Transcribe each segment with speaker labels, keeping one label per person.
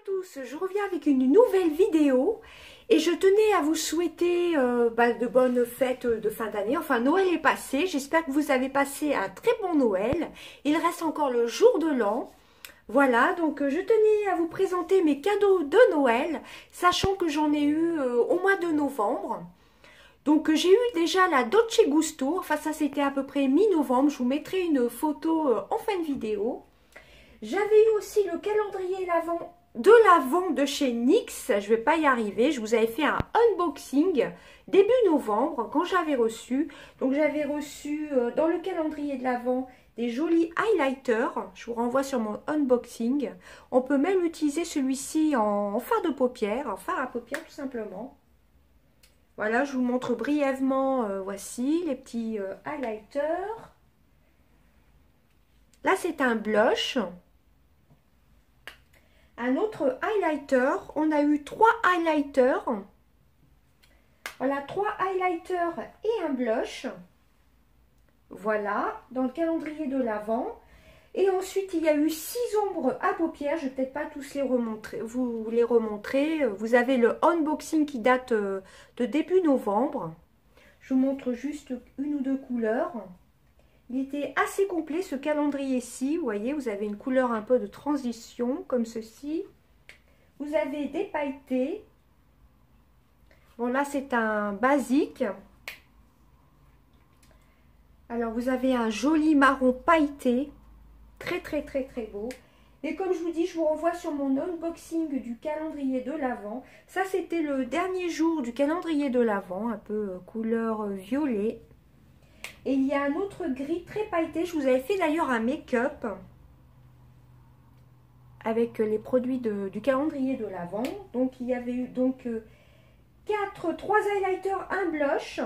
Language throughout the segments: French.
Speaker 1: tous, je reviens avec une nouvelle vidéo et je tenais à vous souhaiter de bonnes fêtes de fin d'année. Enfin, Noël est passé, j'espère que vous avez passé un très bon Noël. Il reste encore le jour de l'an. Voilà, donc je tenais à vous présenter mes cadeaux de Noël, sachant que j'en ai eu au mois de novembre. Donc j'ai eu déjà la Dolce Gusto, enfin ça c'était à peu près mi-novembre, je vous mettrai une photo en fin de vidéo. J'avais eu aussi le calendrier de l'Avent de chez NYX, je ne vais pas y arriver, je vous avais fait un unboxing début novembre quand j'avais reçu. Donc j'avais reçu dans le calendrier de l'Avent des jolis highlighters, je vous renvoie sur mon unboxing. On peut même utiliser celui-ci en fard de paupières, en fard à paupières tout simplement. Voilà, je vous montre brièvement, voici les petits highlighters. Là c'est un blush. Un autre highlighter, on a eu 3 highlighters. Voilà, 3 highlighters et un blush. Voilà, dans le calendrier de l'Avent. Et ensuite, il y a eu 6 ombres à paupières. Je ne vais peut-être pas tous vous les remontrer. Vous avez le unboxing qui date de début novembre. Je vous montre juste une ou deux couleurs. Il était assez complet ce calendrier-ci. Vous voyez, vous avez une couleur un peu de transition comme ceci. Vous avez des pailletés. Bon, là, c'est un basique. Alors, vous avez un joli marron pailleté. Très, très, très, très beau. Et comme je vous dis, je vous renvoie sur mon unboxing du calendrier de l'Avent. Ça, c'était le dernier jour du calendrier de l'Avent, un peu couleur violet. Et il y a un autre gris très pailleté. Je vous avais fait d'ailleurs un make-up avec les produits du calendrier de l'Avent. Donc, il y avait eu donc 3 highlighters, un blush.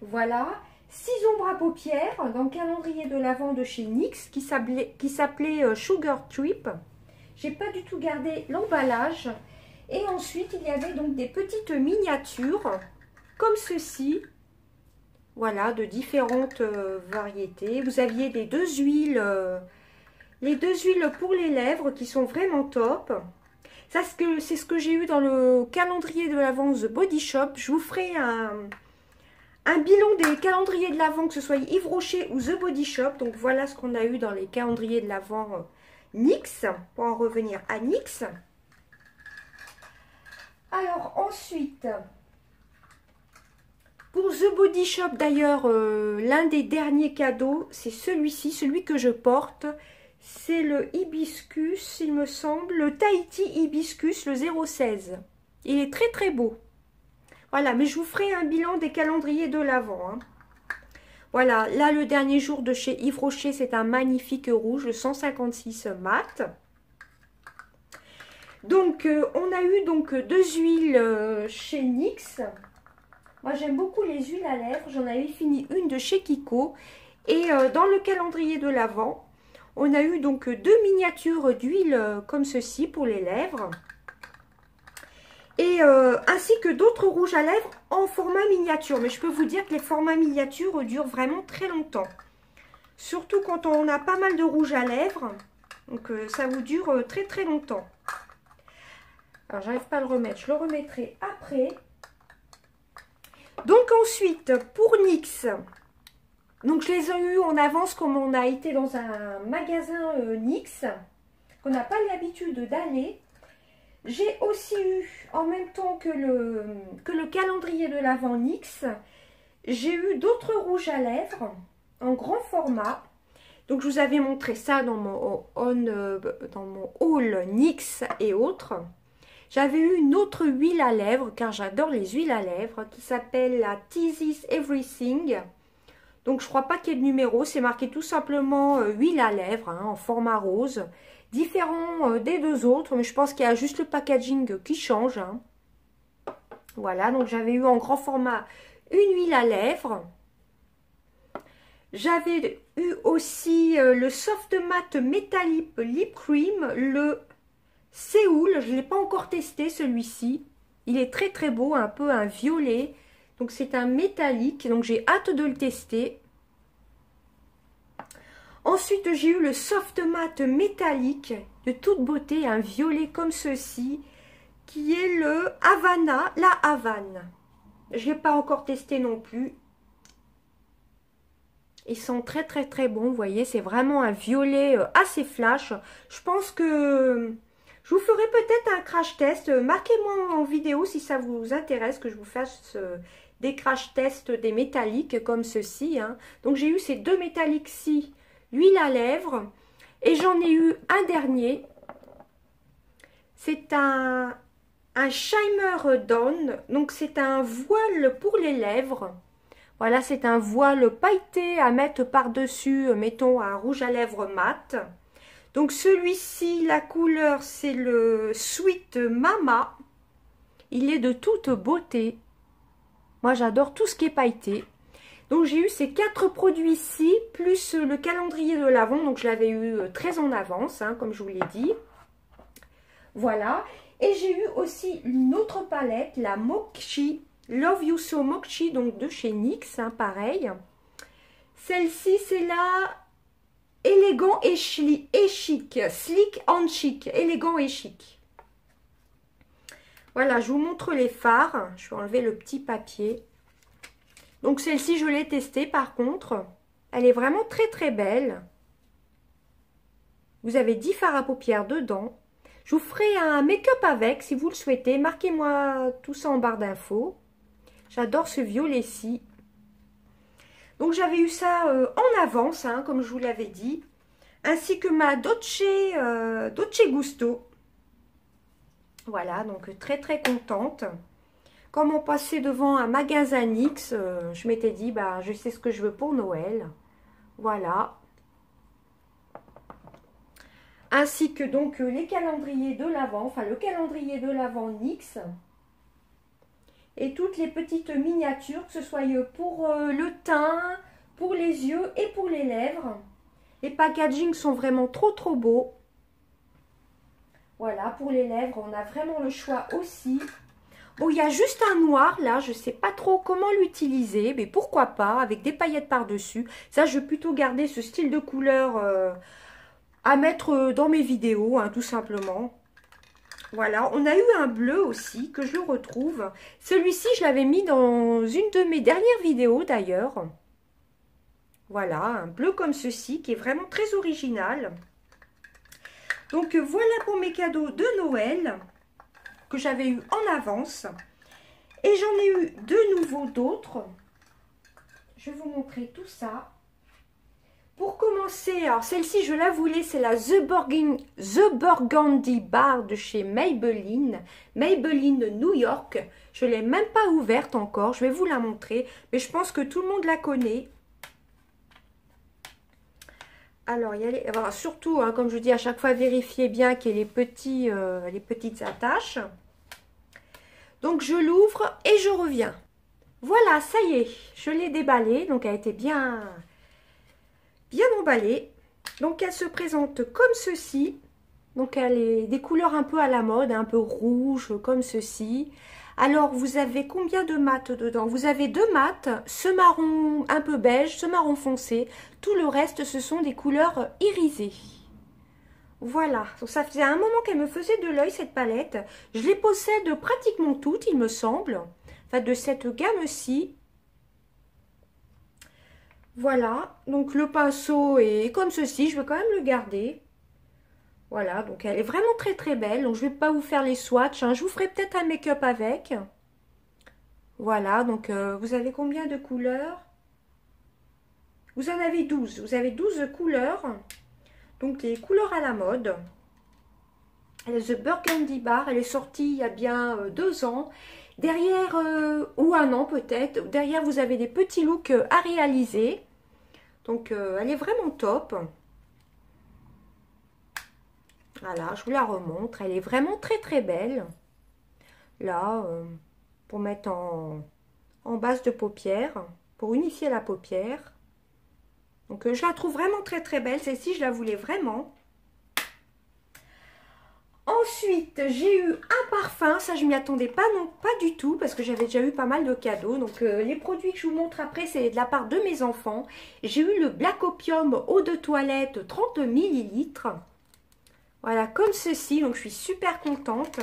Speaker 1: Voilà. 6 ombres à paupières dans le calendrier de l'Avent de chez NYX qui s'appelait Sugar Trip. J'ai pas du tout gardé l'emballage. Et ensuite, il y avait donc des petites miniatures comme ceci. Voilà, de différentes variétés. Vous aviez les deux huiles pour les lèvres qui sont vraiment top. Ça, c'est ce que j'ai eu dans le calendrier de l'Avent The Body Shop. Je vous ferai un bilan des calendriers de l'Avent, que ce soit Yves Rocher ou The Body Shop. Donc voilà ce qu'on a eu dans les calendriers de l'Avent NYX, pour en revenir à NYX. Alors ensuite, pour The Body Shop d'ailleurs, l'un des derniers cadeaux, c'est celui-ci, celui que je porte. C'est le hibiscus, il me semble, le Tahiti hibiscus, le 016. Il est très très beau. Voilà, mais je vous ferai un bilan des calendriers de l'Avent. Hein. Voilà, là le dernier jour de chez Yves Rocher, c'est un magnifique rouge, le 156 mat. Donc, on a eu donc 2 huiles chez NYX. Moi, j'aime beaucoup les huiles à lèvres. J'en avais fini une de chez Kiko. Et dans le calendrier de l'Avent, on a eu donc 2 miniatures d'huile comme ceci pour les lèvres. Et ainsi que d'autres rouges à lèvres en format miniature. Mais je peux vous dire que les formats miniatures durent vraiment très longtemps. Surtout quand on a pas mal de rouge à lèvres. Donc ça vous dure très très longtemps. Alors j'arrive pas à le remettre. Je le remettrai après. Donc ensuite, pour NYX, donc je les ai eu en avance comme on a été dans un magasin NYX, qu'on n'a pas l'habitude d'aller. J'ai aussi eu, en même temps que le calendrier de l'Avent NYX, j'ai eu d'autres rouges à lèvres en grand format. Donc je vous avais montré ça dans mon haul NYX et autres. J'avais eu une autre huile à lèvres, car j'adore les huiles à lèvres, qui s'appelle la Teases Everything. Donc je crois pas qu'il y ait de numéro, c'est marqué tout simplement huile à lèvres, hein, en format rose. Différent des deux autres, mais je pense qu'il y a juste le packaging qui change. Hein. Voilà, donc j'avais eu en grand format une huile à lèvres. J'avais eu aussi le Soft Matte Metallic Lip Cream, le Séoul. Je ne l'ai pas encore testé celui-ci. Il est très très beau, un peu un violet. Donc c'est un métallique, donc j'ai hâte de le tester. Ensuite, j'ai eu le soft matte métallique de toute beauté, un violet comme ceci, qui est le Havana, la Havane. Je ne l'ai pas encore testé non plus. Ils sont très très très bons, vous voyez, c'est vraiment un violet assez flash. Je pense que je vous ferai peut-être un crash test. Marquez-moi en vidéo si ça vous intéresse que je vous fasse des crash tests des métalliques comme ceci. Hein. Donc j'ai eu ces deux métalliques-ci, l'huile à lèvres. Et j'en ai eu un dernier. C'est un Shimmer Dawn. Donc c'est un voile pour les lèvres. Voilà, c'est un voile pailleté à mettre par-dessus, mettons, un rouge à lèvres mat. Donc celui-ci, la couleur, c'est le Sweet Mama. Il est de toute beauté. Moi, j'adore tout ce qui est pailleté. Donc j'ai eu ces 4 produits-ci, plus le calendrier de l'Avent. Donc je l'avais eu très en avance, hein, comme je vous l'ai dit. Voilà. Et j'ai eu aussi une autre palette, la Mochi. Love You So Mochi, donc de chez NYX, hein, pareil. Celle-ci, c'est la élégant et chic, slick and chic, élégant et chic. Voilà, je vous montre les fards. Je vais enlever le petit papier. Donc celle-ci, je l'ai testée par contre. Elle est vraiment très très belle. Vous avez 10 fards à paupières dedans. Je vous ferai un make-up avec si vous le souhaitez. Marquez-moi tout ça en barre d'infos. J'adore ce violet-ci. Donc j'avais eu ça en avance, hein, comme je vous l'avais dit. Ainsi que ma Dolce Gusto. Voilà, donc très très contente. Comme on passait devant un magasin NYX, je m'étais dit, bah, je sais ce que je veux pour Noël. Voilà. Ainsi que donc les calendriers de l'Avent, enfin le calendrier de l'Avent NYX. Et toutes les petites miniatures, que ce soit pour le teint, pour les yeux et pour les lèvres. Les packagings sont vraiment trop trop beaux. Voilà, pour les lèvres, on a vraiment le choix aussi. Bon, il y a juste un noir là, je ne sais pas trop comment l'utiliser, mais pourquoi pas, avec des paillettes par-dessus. Ça, je vais plutôt garder ce style de couleur à mettre dans mes vidéos, hein, tout simplement. Voilà, on a eu un bleu aussi, que je retrouve. Celui-ci, je l'avais mis dans une de mes dernières vidéos d'ailleurs. Voilà, un bleu comme ceci, qui est vraiment très original. Donc voilà pour mes cadeaux de Noël, que j'avais eu en avance. Et j'en ai eu de nouveau d'autres. Je vais vous montrer tout ça. Pour commencer, alors celle-ci, je la voulais, c'est la The Burgundy Bar de chez Maybelline. Maybelline New York. Je ne l'ai même pas ouverte encore, je vais vous la montrer. Mais je pense que tout le monde la connaît. Alors, il y a les, alors surtout, hein, comme je dis à chaque fois, vérifiez bien qu'il y ait les petites attaches. Donc, je l'ouvre et je reviens. Voilà, ça y est, je l'ai déballée. Donc, elle a été bien emballée. Donc elle se présente comme ceci. Donc elle est des couleurs un peu à la mode, un peu rouge comme ceci. Alors vous avez combien de mat dedans? Vous avez 2 mats, ce marron un peu beige, ce marron foncé. Tout le reste ce sont des couleurs irisées. Voilà, donc ça faisait un moment qu'elle me faisait de l'œil cette palette. Je les possède pratiquement toutes il me semble. Enfin de cette gamme-ci. Voilà, donc le pinceau est comme ceci, je vais quand même le garder. Voilà, donc elle est vraiment très très belle. Donc je ne vais pas vous faire les swatchs, hein. Je vous ferai peut-être un make-up avec. Voilà, donc vous avez combien de couleurs? Vous en avez 12, vous avez 12 couleurs. Donc les couleurs à la mode. The Burgundy Bar, elle est sortie il y a bien 2 ans. Derrière, ou 1 an peut-être, derrière vous avez des petits looks à réaliser. Donc elle est vraiment top. Voilà, je vous la remontre. Elle est vraiment très très belle. Là, pour mettre en base de paupière, pour unifier la paupière. Donc je la trouve vraiment très très belle. Celle-ci, je la voulais vraiment. Ensuite, j'ai eu un parfum, ça je m'y attendais pas, non, pas du tout, parce que j'avais déjà eu pas mal de cadeaux. Donc les produits que je vous montre après, c'est de la part de mes enfants. J'ai eu le Black Opium eau de toilette 30 millilitres. Voilà, comme ceci, donc je suis super contente.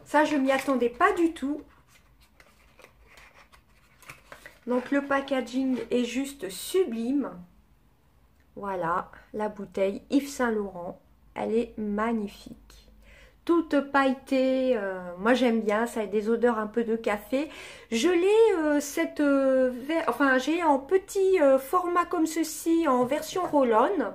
Speaker 1: Ça, je m'y attendais pas du tout. Donc le packaging est juste sublime. Voilà, la bouteille Yves Saint Laurent, elle est magnifique. Toute pailletée, moi j'aime bien, ça a des odeurs un peu de café. Je l'ai, enfin j'ai en petit format comme ceci, en version roll-on.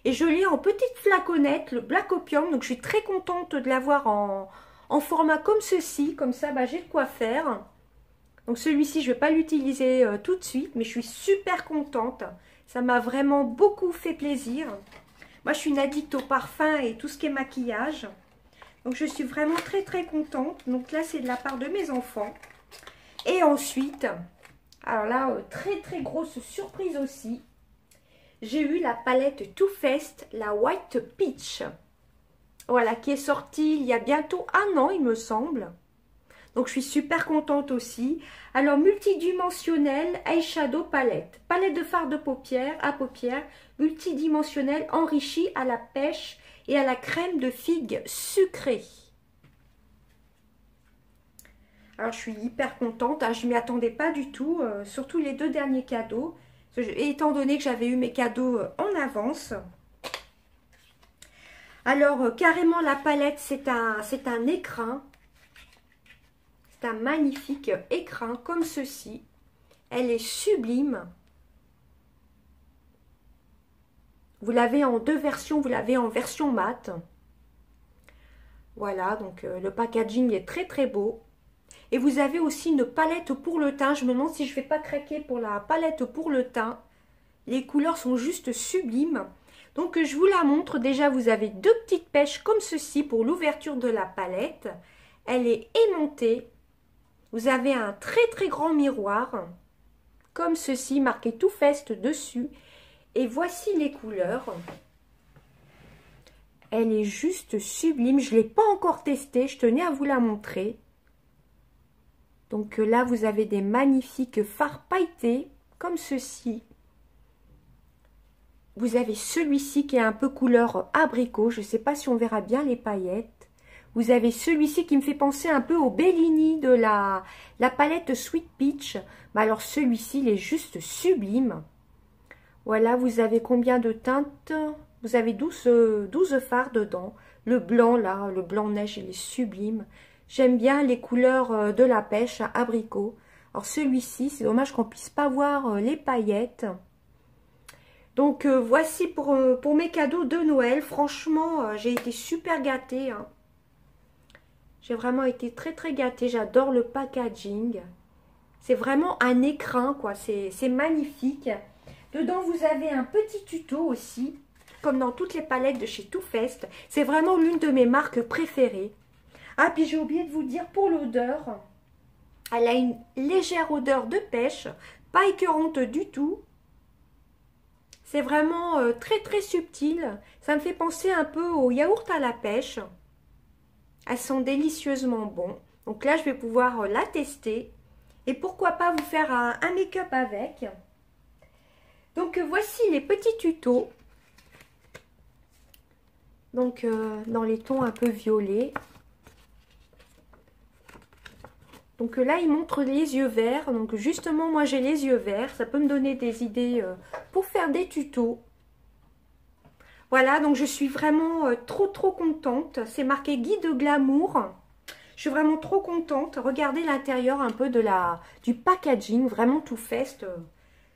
Speaker 1: Et je l'ai en petite flaconnette, le Black Opium. Donc je suis très contente de l'avoir en format comme ceci, comme ça bah, j'ai de quoi faire. Donc celui-ci, je ne vais pas l'utiliser tout de suite, mais je suis super contente. Ça m'a vraiment beaucoup fait plaisir. Moi, je suis une addict au parfum et tout ce qui est maquillage. Donc, je suis vraiment très, très contente. Donc là, c'est de la part de mes enfants. Et ensuite, alors là, très, très grosse surprise aussi. J'ai eu la palette Too Faced, la White Peach. Voilà, qui est sortie il y a bientôt 1 an, il me semble. Donc, je suis super contente aussi. Alors, multidimensionnel eyeshadow palette. Palette de fard de paupières à paupières multidimensionnelle enrichie à la pêche et à la crème de figue sucrée. Alors, je suis hyper contente. Hein, je ne m'y attendais pas du tout. Surtout les 2 derniers cadeaux. Étant donné que j'avais eu mes cadeaux en avance. Alors, carrément, la palette, c'est un écrin. Un magnifique écrin comme ceci. Elle est sublime. Vous l'avez en 2 versions. Vous l'avez en version mat. Voilà, donc le packaging est très très beau. Et vous avez aussi une palette pour le teint. Je me demande si je ne vais pas craquer pour la palette pour le teint. Les couleurs sont juste sublimes. Donc je vous la montre. Déjà, vous avez 2 petites pêches comme ceci pour l'ouverture de la palette. Elle est aimantée. Vous avez un très très grand miroir, comme ceci, marqué Too Faced dessus. Et voici les couleurs. Elle est juste sublime. Je ne l'ai pas encore testée, je tenais à vous la montrer. Donc là, vous avez des magnifiques fards pailletés, comme ceci. Vous avez celui-ci qui est un peu couleur abricot. Je ne sais pas si on verra bien les paillettes. Vous avez celui-ci qui me fait penser un peu au Bellini de la palette Sweet Peach. Mais alors celui-ci, il est juste sublime. Voilà, vous avez combien de teintes? Vous avez 12 fards dedans. Le blanc là, le blanc neige, il est sublime. J'aime bien les couleurs de la pêche à abricot. Alors celui-ci, c'est dommage qu'on ne puisse pas voir les paillettes. Donc voici pour mes cadeaux de Noël. Franchement, j'ai été super gâtée. Hein. J'ai vraiment été très très gâtée. J'adore le packaging. C'est vraiment un écrin, quoi. C'est magnifique. Dedans, vous avez un petit tuto aussi, comme dans toutes les palettes de chez Too Faced. C'est vraiment l'une de mes marques préférées. Ah, puis j'ai oublié de vous dire pour l'odeur. Elle a une légère odeur de pêche, pas écœurante du tout. C'est vraiment très très subtil. Ça me fait penser un peu au yaourt à la pêche. Elles sont délicieusement bonnes. Donc là, je vais pouvoir la tester. Et pourquoi pas vous faire un make-up avec. Donc voici les petits tutos. Donc dans les tons un peu violets. Donc là, il montre les yeux verts. Donc justement, moi j'ai les yeux verts. Ça peut me donner des idées pour faire des tutos. Voilà, donc je suis vraiment trop contente. C'est marqué Guide Glamour. Je suis vraiment trop contente. Regardez l'intérieur un peu du packaging. Vraiment Too Faced.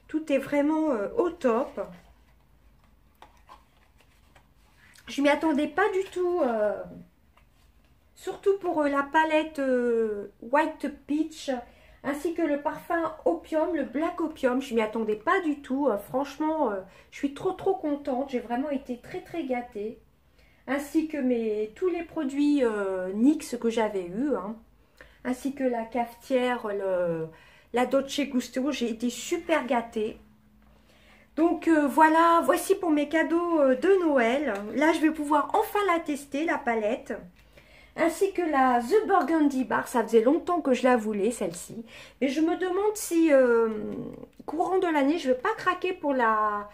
Speaker 1: Tout est vraiment au top. Je m'y attendais pas du tout. Surtout pour la palette White Peach. Ainsi que le parfum Opium, le Black Opium. Je m'y attendais pas du tout. Franchement, je suis trop contente. J'ai vraiment été très gâtée. Ainsi que tous les produits NYX que j'avais eu. Hein. Ainsi que la cafetière, la Dolce Gusto. J'ai été super gâtée. Donc voilà, voici pour mes cadeaux de Noël. Là, je vais pouvoir enfin la tester, la palette. Ainsi que la The Burgundy Bar. Ça faisait longtemps que je la voulais, celle-ci. Mais je me demande si, courant de l'année, je ne vais pas craquer pour la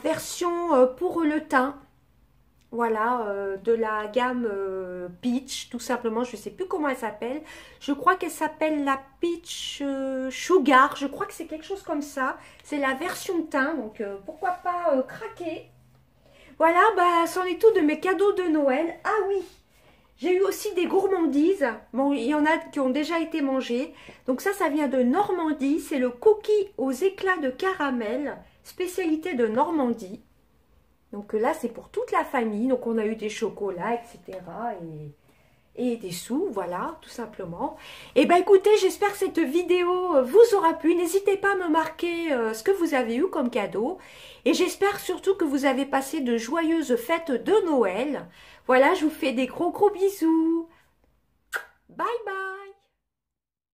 Speaker 1: version pour le teint. Voilà, de la gamme Peach, tout simplement. Je ne sais plus comment elle s'appelle. Je crois qu'elle s'appelle la Peach Sugar. Je crois que c'est quelque chose comme ça. C'est la version teint, donc pourquoi pas craquer. Voilà, bah, c'en est tout de mes cadeaux de Noël. Ah oui, j'ai eu aussi des gourmandises. Bon, il y en a qui ont déjà été mangées. Donc ça vient de Normandie. C'est le cookie aux éclats de caramel, spécialité de Normandie. Donc là, c'est pour toute la famille. Donc on a eu des chocolats, etc. Et des sous, voilà, tout simplement. Et ben écoutez, j'espère que cette vidéo vous aura plu. N'hésitez pas à me marquer ce que vous avez eu comme cadeau. Et j'espère surtout que vous avez passé de joyeuses fêtes de Noël. Voilà, je vous fais des gros bisous. Bye bye.